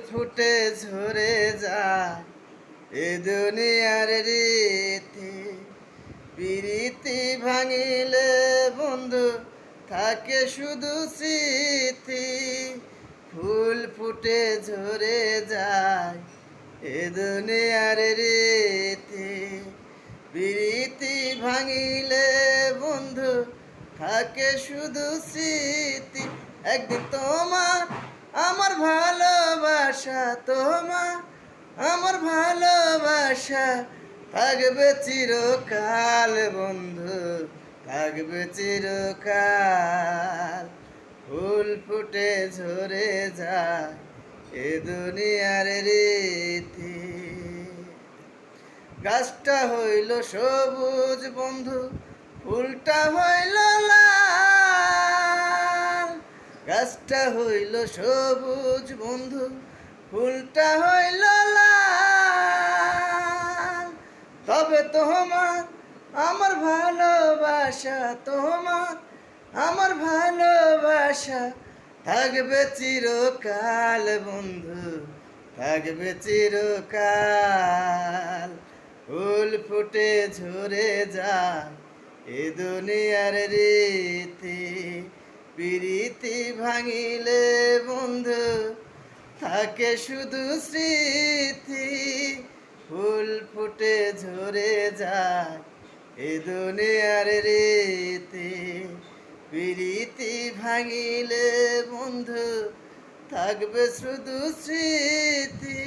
ফুটে ঝরে যায় এ দুনিয়ার রীতি। প্রীতি ভাঙিলে বন্ধু থাকে শুধু স্মৃতি। ফুল ফুটে ঝরে যায় এ দুনিয়ার রীতি। প্রীতি ভাঙিলে বন্ধু থাকে শুধু স্মৃতি। একদিন তোমার আমার ভালোবাসা, তোমার আমার ভালোবাসা থাকবে চিরকাল বন্ধু, থাকবে চিরকাল। ফুল ফুটে ঝরে যায় এ দুনিয়ার রীতি। গাছটা হইল সবুজ বন্ধু, ফুলটা হইল লাল। গাছটা হইল সবুজ বন্ধু, ফুলটা হইল লাল। তবে তোমার আমার ভালোবাসা, তোমার আমার ভালোবাসা থাকবে চিরকাল বন্ধু, থাকবে চিরকাল। ফুল ফুটে ঝরে যায় এ দুনিয়ার রীতি। প্রীতি ভাঙিলে বন্ধু থাকে শুধু স্মৃতি। ফুল ফুটে ঝরে যায় এ দুনিয়ার রীতি। প্রীতি ভাঙিলে বন্ধু থাকবে শুধু স্মৃতি।